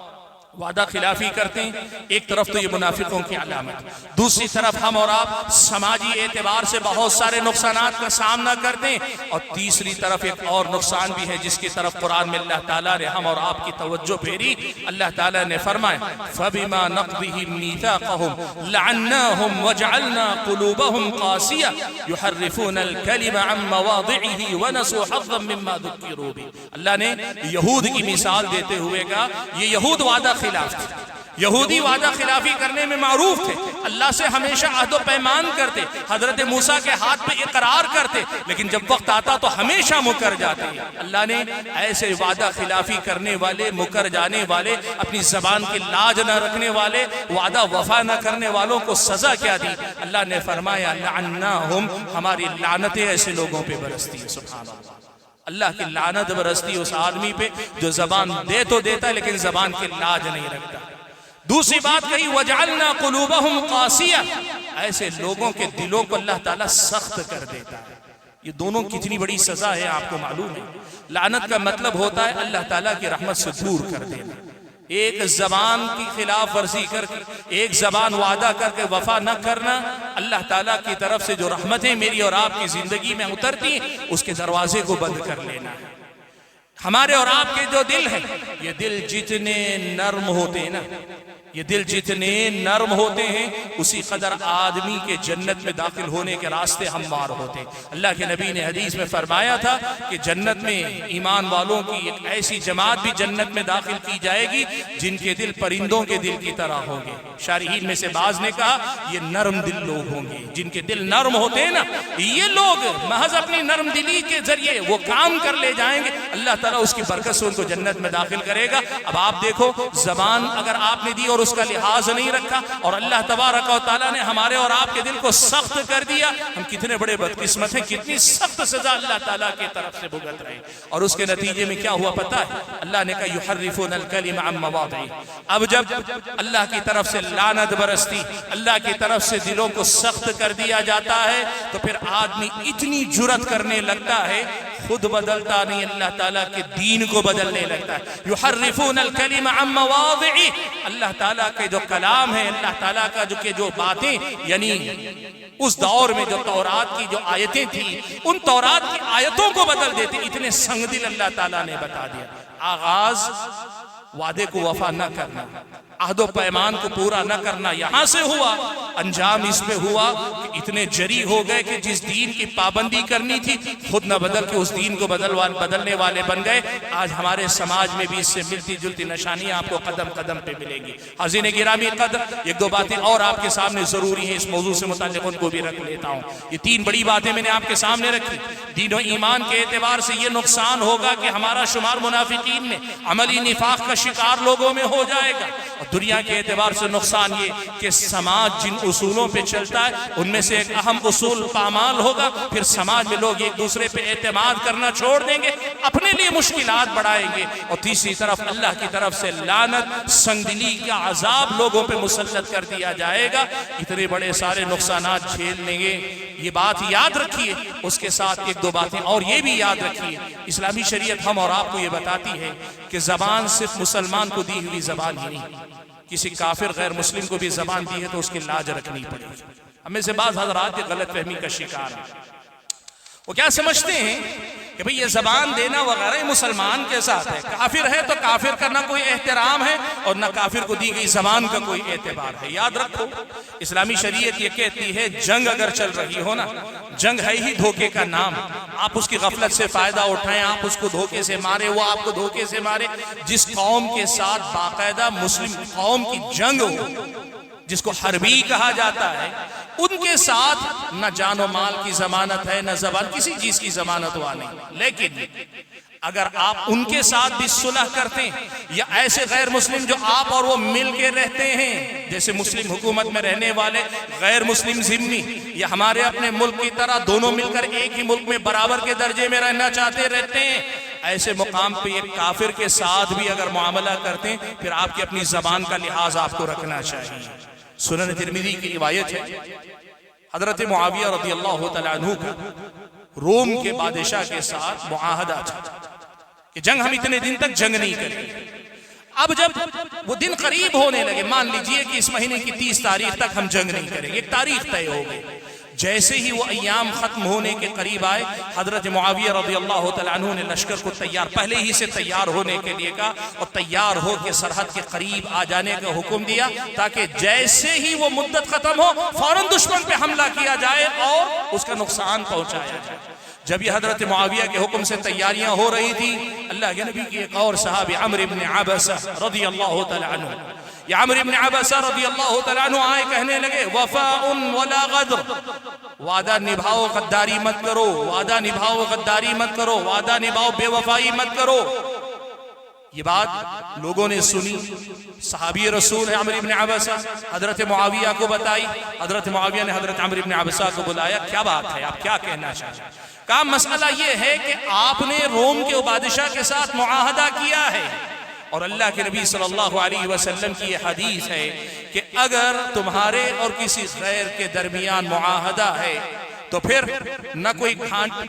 وعدہ خلافی کرتے ہیں، ایک طرف تو یہ منافقوں کی علامت، دوسری طرف ہم اور آپ سماجی اعتبار سے بہت سارے نقصانات کا سامنا کرتے ہیں، اور تیسری طرف ایک اور نقصان بھی ہے جس کی طرف قرآن میں اللہ تعالیٰ نے ہم اور آپ کی توجہ پھیری۔ اللہ تعالیٰ نے فرمایا فَبِمَا نَقْضِهِمْ مِيثَاقَهُمْ لَعَنَّاهُمْ وَجَعَلْنَا قُلُوبَهُمْ قَاسِيَةً يُحَرِّفُونَ الْكَلِمَ عَن مَّوَاضِعِهِ وَنَسُوا حَظًّا مِّمَّا ذُكِّرُوا بِهِ۔ اللہ نے یہود کی مثال دیتے ہوئے کہا یہ یہود وعدہ خلاف تھے، یہودی وعدہ خلافی کرنے میں معروف تھے، اللہ سے ہمیشہ عہد و پیمان کرتے، حضرت موسیٰ کے ہاتھ پہ اقرار کرتے، لیکن جب وقت آتا تو ہمیشہ مکر جاتے ہیں۔ اللہ نے ایسے وعدہ خلافی کرنے والے، مکر جانے والے، اپنی زبان کی لاج نہ رکھنے والے، وعدہ وفا نہ کرنے والوں کو سزا کیا دی؟ اللہ نے فرمایا لعناہم، ہماری لعنتیں ایسے لوگوں پہ برستی ہیں۔ سبحان اللہ، اللہ کی لعنت برستی اس آدمی پہ جو زبان دے تو دیتا ہے لیکن زبان کی لاج نہیں رکھتا۔ دوسری بات کہی وَجَعَلْنَا قُلُوبَهُمْ قَاسِيَةً، ایسے لوگوں کے دلوں کو اللہ تعالیٰ سخت کر دیتا ہے۔ یہ دونوں کتنی بڑی سزا ہے آپ کو معلوم ہے۔ لعنت کا مطلب ہوتا ہے اللہ تعالیٰ کی رحمت سے دور کر دینا، ایک زبان کی خلاف ورزی کر کے، ایک زبان وعدہ کر کے وفا نہ کرنا، اللہ تعالیٰ کی طرف سے جو رحمتیں میری اور آپ کی زندگی میں اترتی ہیں اس کے دروازے کو بند کر لینا ہے۔ ہمارے اور آپ کے جو دل ہیں، یہ دل جتنے نرم ہوتے ہیں نا، یہ دل جتنے نرم ہوتے ہیں اسی قدر آدمی کے جنت میں داخل ہونے کے راستے ہموار ہوتے ہیں۔ اللہ کے نبی نے حدیث میں فرمایا تھا کہ جنت میں ایمان والوں کی ایک ایسی جماعت بھی جنت میں داخل کی جائے گی جن کے دل پرندوں کے دل کی طرح ہوں گے۔ شارحین میں سے بعض نے کہا یہ نرم دل لوگ ہوں گے، جن کے دل نرم ہوتے ہیں نا، یہ لوگ محض اپنی نرم دلی کے ذریعے وہ کام کر لے جائیں گے، اللہ تعالیٰ اس کی برکت سے ان کو جنت میں داخل کرے گا۔ اب آپ دیکھو، زبان اگر آپ نے دی اور اس کا لحاظ نہیں رکھا اور اللہ تبارک و تعالیٰ نے ہمارے اور آپ کے دل کو سخت کر دیا، ہم کتنے بڑے بدقسمت ہیں، کتنی سخت سزا اللہ تعالیٰ کی طرف سے بھگت رہے۔ اور اس کے نتیجے میں کیا ہوا پتہ ہے؟ اللہ نے کہا یحرفون الکلم عن مواضعہ۔ اب جب اللہ کی طرف سے لعنت برستی، اللہ کی طرف سے دلوں کو سخت کر دیا جاتا ہے، تو پھر آدمی اتنی جرأت کرنے لگتا ہے، خود بدلتا نہیں، اللہ تعالیٰ کے دین کو بدلنے لگتا ہے۔ یحرفون الکلم عن مواضعہ، اللہ تعالیٰ کے جو کلام ہے، اللہ تعالیٰ کا جو باتیں، یعنی اس دور میں جو تورات کی جو آیتیں تھیں، ان تورات کی آیتوں کو بدل دیتے۔ اتنے سنگ دل اللہ تعالیٰ نے بتا دیا۔ آغاز وعدے کو وفا نہ کرنا، عہد و پیمان کو پورا نہ کرنا یہاں سے ہوا، انجام اس میں ہوا کہ اتنے جری ہو گئے کہ جس دین کی پابندی کرنی تھی خود نہ بدل کے اس دین کو بدلنے والے بن گئے۔ آج ہمارے سماج میں بھی اس سے ملتی جلتی نشانیاں آپ کو قدم قدم پہ ملیں گی۔ حاضرین گرامی قدر، ایک دو باتیں اور آپ کے سامنے ضروری ہیں، اس موضوع سے متعلق ان کو بھی رکھ لیتا ہوں۔ یہ تین بڑی باتیں میں نے آپ کے سامنے رکھی۔ دین و ایمان کے اعتبار سے یہ نقصان ہوگا کہ ہمارا شمار منافقین میں، عملی نفاق کا شکار لوگوں میں ہو جائے گا۔ اور دنیا کے اعتبار سے نقصان یہ کہ سماج جن اصولوں پہ چلتا ہے ان میں سے ایک اہم اصول پامال ہوگا، پھر سماج میں لوگ ایک دوسرے پہ اعتماد کرنا چھوڑ دیں گے، اپنے لیے مشکلات بڑھائیں گے، اور تیسری طرف اللہ کی طرف سے لعنت، سنگدلی کا عذاب لوگوں پہ مسلط کر دیا جائے گا۔ اتنے بڑے سارے نقصانات جھیل لیں گے، یہ بات یاد رکھیے۔ اس کے ساتھ ایک دو باتیں اور یہ بھی یاد رکھیے، اسلامی شریعت ہم اور آپ کو یہ بتاتی ہے کہ زبان صرف مسلمان کو دی ہوئی زبان ہی نہیں، کسی کافر غیر مسلم کو بھی زبان دی ہے تو اس کی لاج رکھنی پڑے گی۔ ہمیں سے بعض حضرات غلط فہمی کا شکار ہیں، وہ کیا سمجھتے ہیں کہ بھئی یہ زبان دینا وغیرہ مسلمان کے ساتھ ہے، کافر ہے تو کافر کا نہ کوئی احترام ہے اور نہ کافر کو دی گئی زبان کا کوئی اعتبار ہے۔ یاد رکھو، اسلامی شریعت یہ کہتی ہے جنگ اگر چل رہی ہو نا، جنگ ہے ہی دھوکے کا نام، آپ اس کی غفلت سے فائدہ اٹھائیں، آپ اس کو دھوکے سے مارے، وہ آپ کو دھوکے سے مارے۔ جس قوم کے ساتھ باقاعدہ مسلم قوم کی جنگ ہو، جس کو حربی کہا جاتا ہے، ان کے ساتھ نہ جان و مال کی ضمانت ہے، نہ زبان کسی چیز کی ضمانت ہوا نہیں۔ لیکن اگر آپ ان کے ساتھ بھی صلح کرتے ہیں، یا ایسے غیر مسلم جو آپ اور وہ مل کے رہتے ہیں، جیسے مسلم حکومت میں رہنے والے غیر مسلم ذمہ یا ہمارے اپنے ملک کی طرح دونوں مل کر ایک ہی ملک میں برابر کے درجے میں رہنا چاہتے رہتے ہیں، ایسے مقام پہ ایک کافر کے ساتھ بھی اگر معاملہ کرتے ہیں، پھر آپ کی اپنی زبان کا لحاظ آپ کو رکھنا چاہیے۔ سنن ترمذی کی روایت ہے، حضرت معاویہ رضی اللہ تعالیٰ عنہ کا روم کے بادشاہ کے ساتھ معاہدہ تھا کہ جنگ ہم اتنے دن تک جنگ نہیں کریں گے۔ اب جب وہ دن قریب ہونے لگے، مان لیجئے کہ اس مہینے کی 30 تاریخ تک ہم جنگ نہیں کریں گے، ایک تاریخ طے ہو گئی۔ جیسے ہی وہ ایام ختم ہونے کے قریب آئے، حضرت معاویہ رضی اللہ تعالیٰ عنہ نے لشکر کو پہلے ہی سے تیار ہونے کے لیے کہا، اور تیار ہو کے سرحد کے قریب آ جانے کا حکم دیا، تاکہ جیسے ہی وہ مدت ختم ہو فوراً دشمن پہ حملہ کیا جائے اور اس کا نقصان پہنچایا جائے۔ جب یہ حضرت معاویہ کے حکم سے تیاریاں ہو رہی تھی، اللہ کے نبی کی ایک اور صحابی عمرو بن عبسہ رضی اللہ تعالیٰ عنہ، یہ عمرو بن عبسہ رضی اللہ تعالیٰ عنہ آئے کہنے لگے وفاء ولا غدر، وعدہ نبھاؤ غداری مت کرو، وعدہ نبھاؤ غداری مت کرو، وعدہ نبھاؤ بے وفائی مت کرو۔ یہ بات لوگوں نے سنی، صحابی رسول ہے عمرو بن عبسہ، حضرت معاویہ کو بتائی، حضرت معاویہ نے حضرت عمرو بن عبسہ کو بلایا، کیا بات ہے، آپ کیا کہنا چاہتے ہیں؟ کہا مسئلہ یہ ہے کہ آپ نے روم کے بادشاہ کے ساتھ معاہدہ کیا ہے، اور اللہ کے نبی صلی اللہ علیہ وسلم کی یہ حدیث ہے کہ اگر تمہارے اور کسی غیر کے درمیان معاہدہ ہے تو پھر نہ کوئی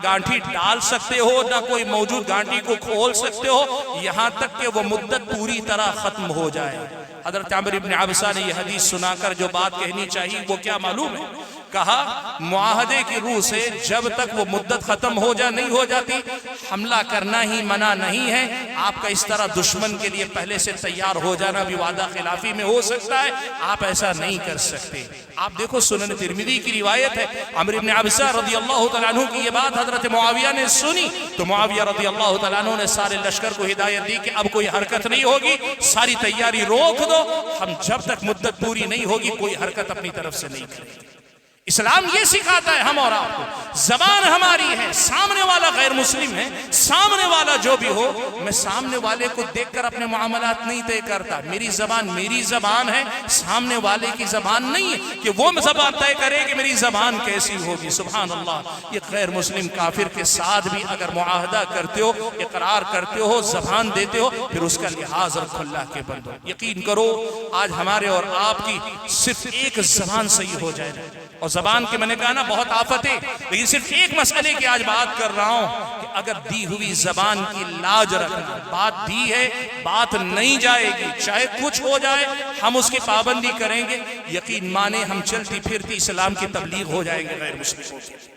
گانٹھی ڈال سکتے ہو، نہ کوئی موجود گانٹھی کو کھول سکتے ہو، یہاں تک کہ وہ مدت پوری طرح ختم ہو جائے۔ حضرت عمرو بن عبسہ نے یہ حدیث سنا کر جو بات کہنی چاہیے وہ کیا معلوم ہے کہا معاہدے کی روح سے جب تک وہ مدت ختم ہو نہیں ہو جاتی حملہ کرنا ہی منع نہیں ہے. آپ کا اس طرح دشمن کے لیے پہلے سے تیار ہو جانا بھی وعدہ خلافی میں ہو سکتا ہے. آپ ایسا نہیں کر سکتے. آپ دیکھو سنن ترمذی کی روایت ہے, عمرو بن عبسہ رضی اللہ تعالیٰ عنہ کی یہ بات حضرت معاویہ نے سنی تو معاویہ رضی اللہ تعالیٰ عنہ نے سارے لشکر کو ہدایت دی کہ اب کوئی حرکت نہیں ہوگی, ساری تیاری روک دو, ہم جب تک مدت پوری نہیں ہوگی کوئی حرکت اپنی طرف سے نہیں کریں گے. اسلام یہ سکھاتا ہے ہم اور آپ کو, زبان ہماری ہے, سامنے والا غیر مسلم ہے, سامنے والا جو بھی ہو, میں سامنے والے کو دیکھ کر اپنے معاملات نہیں طے کرتا. میری زبان ہے, سامنے والے کی زبان نہیں ہے کہ وہ زبان طے کرے کہ میری زبان کیسی ہوگی. سبحان اللہ. یہ غیر مسلم کافر کے ساتھ بھی اگر معاہدہ کرتے ہو, اقرار کرتے ہو, زبان دیتے ہو, پھر اس کا لحاظ رکھو اللہ کے بندو. یقین کرو آج ہمارے اور آپ کی صرف ایک زبان صحیح ہو جائے, اور زبان کے میں نے کہا نا بہت آفت ہے, لیکن صرف ایک مسئلے کی آج بات کر رہا ہوں کہ اگر دی ہوئی زبان کی لاج رکھنا, بات دی ہے بات نہیں جائے گی, چاہے کچھ ہو جائے ہم اس کی پابندی کریں گے. یقین مانے ہم چلتی پھرتی اسلام کی تبلیغ ہو جائیں گے غیر مسلموں کے.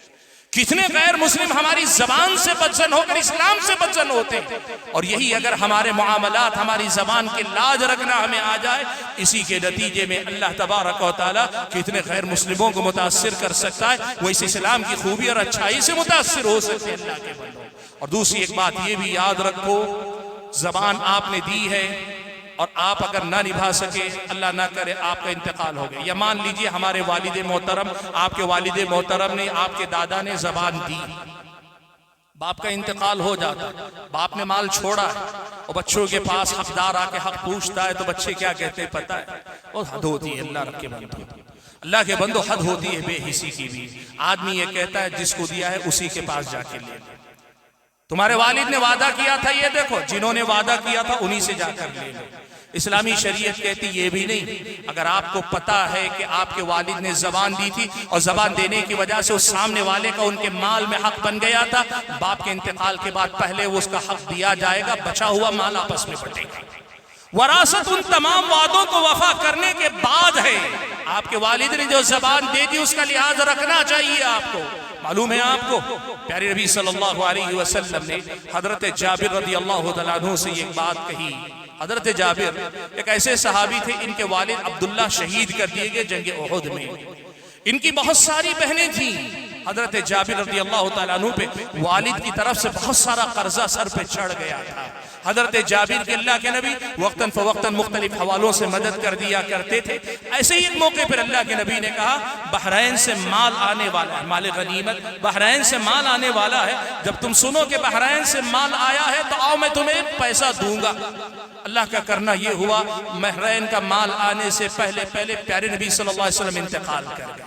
کتنے غیر مسلم ہماری زبان سے بدزن ہو کر اسلام سے بدزن ہوتے ہیں, اور یہی اگر ہمارے معاملات ہماری زبان کی لاج رکھنا ہمیں آ جائے, اسی کے نتیجے میں اللہ تبارک و تعالیٰ کتنے غیر مسلموں کو متاثر کر سکتا ہے, وہ اس اسلام کی خوبی اور اچھائی سے متاثر ہو سکتے ہیں اللہ کے بندوں. اور دوسری ایک بات یہ بھی یاد رکھو, زبان آپ نے دی ہے اور آپ اگر نہ نبھا سکے, اللہ نہ کرے آپ کا انتقال ہو گیا, یا مان لیجئے ہمارے والد محترم, آپ کے والد محترم نے, آپ کے دادا نے زبان دی, باپ کا انتقال ہو جاتا, باپ نے مال چھوڑا ہے اور بچوں کے پاس حقدار آ کے حق پوچھتا ہے تو بچے کیا کہتے ہیں پتہ ہے, اور حد ہوتی ہے اللہ کے بندو, اللہ کے بندو حد ہوتی ہے بے حسی کی بھی. آدمی یہ کہتا ہے جس کو دیا ہے اسی کے پاس جا کے لے لو. تمہارے والد نے وعدہ کیا تھا, یہ دیکھو جنہوں نے وعدہ کیا تھا انہی سے جا کر لے لو. اسلامی شریعت کہتی یہ بھی نہیں, اگر آپ کو پتا ہے کہ آپ کے والد نے زبان دی تھی اور زبان دینے کی وجہ سے اس سامنے والے کا ان کے مال میں حق بن گیا تھا, باپ کے انتقال کے بعد پہلے وہ اس کا حق دیا جائے گا, بچا ہوا مال آپس میں بٹے گا. وراثت ان تمام وعدوں کو وفا کرنے کے بعد ہے. آپ کے والد نے جو زبان دے دی اس کا لحاظ رکھنا چاہیے آپ کو. معلوم ہے آپ کو پیارے نبی صلی اللہ علیہ وسلم نے حضرت جابر رضی اللہ تعالیٰ عنہ سے یہ بات کہی. حضرت جابر ایک ایسے صحابی تھے, ان کے والد عبداللہ شہید کر دیے گئے جنگ احد میں. ان کی بہت ساری بہنیں تھیں. حضرت جابر رضی اللہ تعالیٰ عنہ پہ والد کی طرف سے بہت سارا قرضہ سر پہ چڑھ گیا تھا. حضرت جابر کے اللہ کے نبی وقتاً فوقتاً مختلف حوالوں سے مدد کر دیا کرتے تھے. ایسے ہی ایک موقع پر اللہ کے نبی نے کہا بحرین سے مال آنے والا ہے, مال غنیمت بحرین سے مال آنے والا ہے, جب تم سنو کہ بحرین سے مال آیا ہے تو آؤ میں تمہیں پیسہ دوں گا. اللہ کا کرنا یہ ہوا بحرین کا مال آنے سے پہلے پیارے نبی صلی اللہ علیہ وسلم انتقال کر گئے.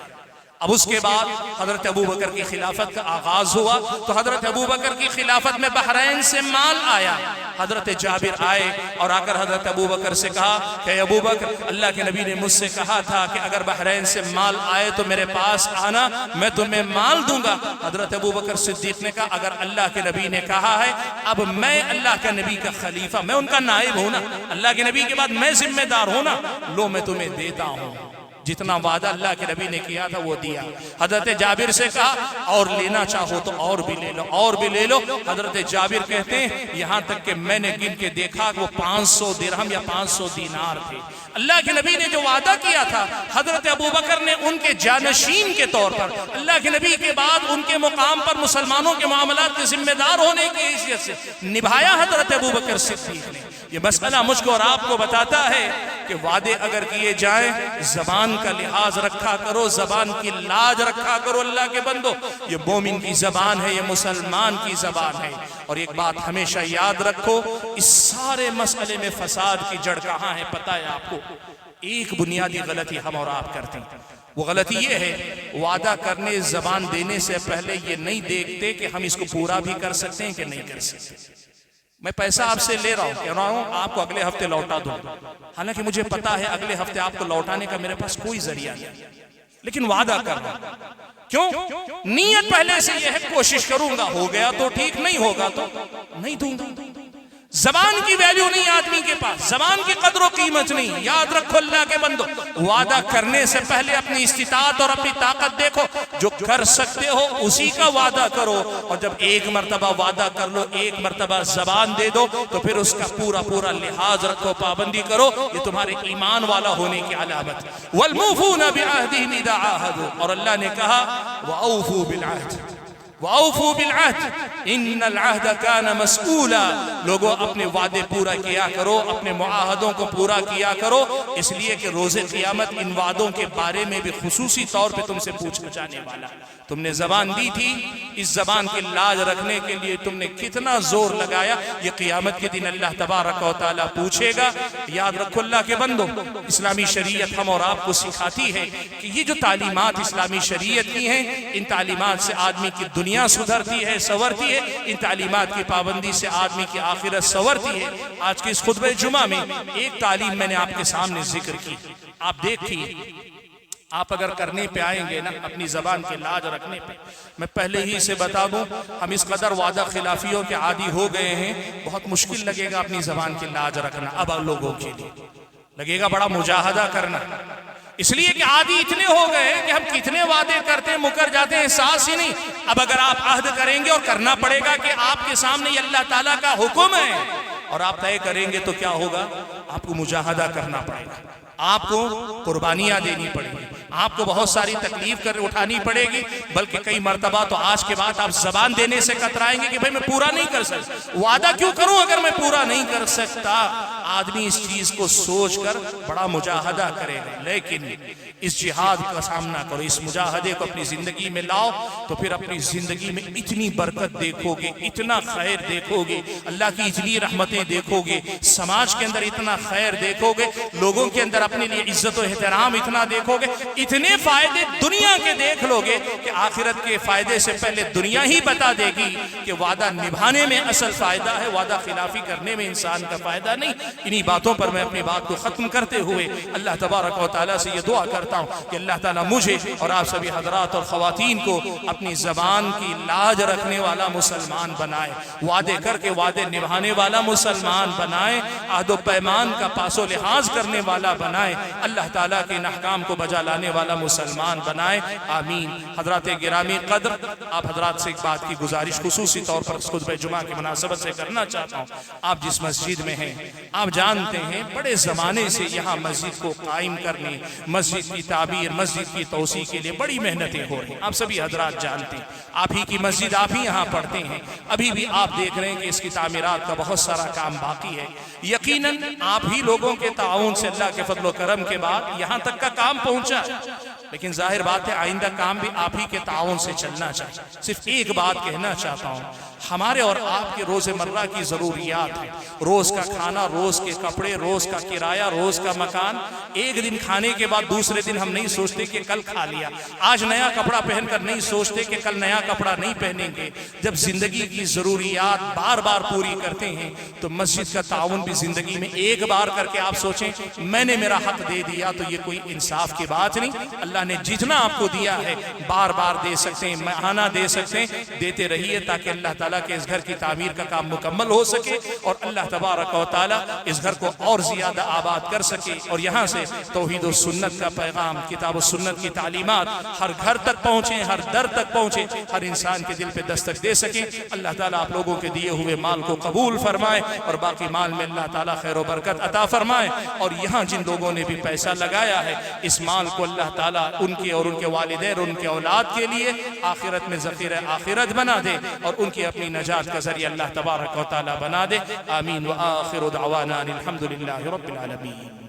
اب اس کے بعد حضرت ابو بکر کی خلافت کا آغاز ہوا تو حضرت ابو بکر کی خلافت میں بحرین سے مال آیا. حضرت جابر آئے اور آ کر حضرت ابو بکر سے کہا کہ ابو بکر اللہ کے نبی نے مجھ سے کہا تھا کہ اگر بحرین سے مال آئے تو میرے پاس آنا, میں تمہیں مال دوں گا. حضرت ابو بکر صدیق نے کہا اگر اللہ کے نبی نے کہا ہے, اب میں اللہ کے نبی کا خلیفہ, میں ان کا نائب ہوں نا, اللہ کے نبی کے بعد میں ذمہ دار ہوں نا, لو میں تمہیں دیتا ہوں. جتنا وعدہ اللہ کے نبی نے کیا تھا وہ دیا. حضرت جابر سے کہا اور لینا چاہو تو اور بھی لے لو, اور بھی لے لو. حضرت جابر کہتے ہیں یہاں تک کہ میں نے گن کے دیکھا کہ وہ 500 درہم یا 500 دینار تھے. اللہ کے نبی نے جو وعدہ کیا تھا حضرت ابو بکر نے ان کے جانشین کے طور پر, اللہ کے نبی کے بعد ان کے مقام پر مسلمانوں کے معاملات کے ذمہ دار ہونے کی حیثیت سے نبھایا حضرت ابو بکر صدیق نے. یہ مسئلہ مجھ کو اور آپ کو بتاتا ہے کہ وعدے اگر کیے جائیں زبان کا لحاظ رکھا کرو, زبان کی لاج رکھا کرو. اللہ کے بندو یہ مومن کی زبان ہے, یہ مسلمان کی زبان ہے. اور ایک بات ہمیشہ یاد رکھو, اس سارے مسئلے میں فساد کی جڑ کہاں ہے پتہ ہے آپ کو؟ ایک بنیادی غلطی ہم اور آپ کرتے ہیں. وہ غلطی یہ ہے وعدہ کرنے زبان دینے سے پہلے یہ نہیں دیکھتے کہ ہم اس کو پورا بھی کر سکتے ہیں کہ نہیں کر سکتے. میں پیسہ آپ سے لے رہا ہوں, کہہ رہا ہوں آپ کو اگلے ہفتے لوٹا دوں, حالانکہ مجھے پتا ہے اگلے ہفتے آپ کو لوٹانے کا میرے پاس کوئی ذریعہ نہیں, لیکن وعدہ کر رہا ہوں. کیوں؟ نیت پہلے سے یہ ہے کوشش کروں گا, ہو گیا تو ٹھیک, نہیں ہوگا تو نہیں دوں گا. زبان کی ویلیو نہیں آدمی کے پاس, زبان کی قدر و قیمت نہیں. یاد رکھو اللہ کے بندو، وعدہ کرنے سے پہلے اپنی استطاعت اور اپنی طاقت دیکھو. جو کر سکتے ہو اسی کا وعدہ کرو، اور جب ایک مرتبہ وعدہ کر لو، ایک مرتبہ زبان دے دو، تو پھر اس کا پورا پورا لحاظ رکھو، پابندی کرو. یہ تمہارے ایمان والا ہونے کی علامت. والموفون بعہدہم اذا عاہدوا، اور اللہ نے کہا وَأَوْفُوا بِالْعَهْدِ وَأَوْفُوا بِالْعَهْدِ إِنَّ الْعَهْدَ كَانَ مَسْئُولًا. لوگوں اپنے وعدے پورا کیا کرو، اپنے معاہدوں کو پورا کیا کرو، اس لیے کہ روز قیامت ان وعدوں کے بارے میں بھی خصوصی طور پہ تم سے پوچھا جانے والا. تم نے زبان دی تھی، اس زبان کی لاج رکھنے کے لیے تم نے کتنا زور لگایا، یہ قیامت کے دن اللہ تبارک و تعالیٰ پوچھے گا. یاد رکھو اللہ کے بندو، اسلامی شریعت ہم اور آپ کو سکھاتی ہے کہ یہ جو تعلیمات اسلامی شریعت کی ہیں، ان تعلیمات سے آدمی کی دنیا سدھرتی ہے، سنورتی ہے. ان تعلیمات کی پابندی سے آدمی کی آخرت سنورتی ہے. آج کے اس خطبہ جمعہ میں ایک تعلیم میں نے آپ کے سامنے ذکر کی. آپ دیکھیے، آپ اگر کرنے پہ آئیں گے نا اپنی زبان کے لاج رکھنے پہ، میں پہلے ہی سے بتا دوں ہم اس قدر وعدہ خلافیوں کے عادی ہو گئے ہیں، بہت مشکل لگے گا اپنی زبان کی لاج رکھنا. اب لوگوں کے لیے لگے گا بڑا مجاہدہ کرنا، اس لیے کہ عادی اتنے ہو گئے کہ ہم کتنے وعدے کرتے ہیں مکر جاتے ہیں، احساس ہی نہیں. اب اگر آپ عہد کریں گے، اور کرنا پڑے گا کہ آپ کے سامنے یہ اللہ تعالیٰ کا حکم ہے، اور آپ طے کریں گے تو کیا ہوگا؟ آپ کو مجاہدہ کرنا پڑے گا، آپ کو قربانیاں دینی پڑیں گی، آپ کو بہت ساری تکلیف اٹھانی پڑے گی. بلکہ کئی مرتبہ تو آج کے بعد آپ زبان دینے سے کترائیں گے کہ بھئی میں پورا نہیں کر سکتا. وعدہ کیوں کروں اگر میں پورا نہیں کر سکتا؟ آدمی اس چیز کو سوچ کر بڑا مجاہدہ کرے گا. لیکن اس جہاد کا سامنا کرو، اس مجاہدے کو اپنی زندگی میں لاؤ، تو پھر اپنی زندگی میں اتنی برکت دیکھو گے، اتنا خیر دیکھو گے، اللہ کی اتنی رحمتیں دیکھو گے، سماج کے اندر اتنا خیر دیکھو گے، لوگوں کے اندر اپنے لیے عزت و احترام اتنا دیکھو گے، اتنے فائدے دنیا کے دیکھ لو گے کہ آخرت کے فائدے سے پہلے دنیا ہی بتا دے گی کہ وعدہ نبھانے میں اصل فائدہ ہے، وعدہ خلافی کرنے میں انسان کا فائدہ نہیں. انہی باتوں پر میں اپنی بات کو ختم کرتے ہوئے اللہ تبارک و تعالیٰ سے یہ دعا کرتا ہوں کہ اللہ تعالیٰ مجھے اور آپ سبھی حضرات اور خواتین کو اپنی زبان کی لاج رکھنے والا مسلمان بنائے، وعدے کر کے وعدے نبھانے والا مسلمان بنائے، عہد و پیمان کا پاس و لحاظ کرنے والا بنائے، اللہ تعالیٰ کے احکام کو بجا لانے والا مسلمان بنائے. آمین. حضرات گرامی قدر، آپ حضرات سے ایک بات کی گزارش خصوصی طور پر خطبہ جمعہ کی مناسبت سے کرنا چاہتا ہوں. آپ جس مسجد میں ہیں، آپ جانتے ہیں بڑے زمانے سے یہاں مسجد کو قائم کرنے، مسجد کی تعبیر، مسجد کی توسیع کے لیے بڑی محنتیں ہو رہی ہیں. آپ سبھی حضرات جانتے ہیں، آپ ہی کی مسجد آپ ہی یہاں پڑھتے ہیں. ابھی بھی آپ دیکھ رہے ہیں کہ اس کی تعمیرات کا بہت سارا کام باقی ہے. یقیناً آپ ہی لوگوں کے تعاون سے اللہ کے فضل و کرم کے بعد یہاں تک کا کام پہنچا، لیکن ظاہر بات ہے آئندہ کام بھی آپ ہی کے تعاون سے چلنا چاہیے. صرف ایک بات کہنا چاہتا ہوں، ہمارے اور آپ کے روز مرہ کی ضروریات ہیں، روز کا کھانا، روز کے کپڑے، روز کا کرایہ، روز کا مکان. ایک دن کھانے کے بعد دوسرے دن ہم نہیں سوچتے کہ کل کھا لیا. آج نیا کپڑا پہن کر نہیں سوچتے کہ کل نیا کپڑا نہیں پہنیں گے. جب زندگی کی ضروریات بار بار پوری کرتے ہیں تو مسجد کا تعاون بھی زندگی میں ایک بار کر کے آپ سوچیں میں نے میرا حق دے دیا، تو یہ کوئی انصاف کی بات نہیں. اللہ نے جتنا آپ کو دیا ہے بار بار دے سکتے ہیں، ماہانہ دے سکتے ہیں، دیتے رہیے تاکہ اللہ تعالیٰ کے اس گھر کی تعمیر کا کام مکمل ہو سکے اور اللہ تبارک و تعالیٰ اس گھر کو اور زیادہ آباد کر سکے، اور یہاں سے توحید و سنت کا پیغام، کتاب و سنت کی تعلیمات ہر گھر تک پہنچیں، ہر در تک پہنچیں، ہر انسان کے دل پہ دستک دے سکیں. اللہ تعالیٰ آپ لوگوں کے دیے ہوئے مال کو قبول فرمائے اور باقی مال میں اللہ تعالیٰ خیر و برکت عطا فرمائے. اور یہاں جن لوگوں نے بھی پیسہ لگایا ہے اس مال کو اللہ تعالیٰ ان کے اور ان کے والدین اور ان کے اولاد کے لیے آخرت میں ذخیرہ آخرت بنا دے اور ان کی اپنی نجات کا ذریعہ اللہ تبارک و تعالیٰ بنا دے. آمین. وآخر دعوانا الحمدللہ رب العالمین.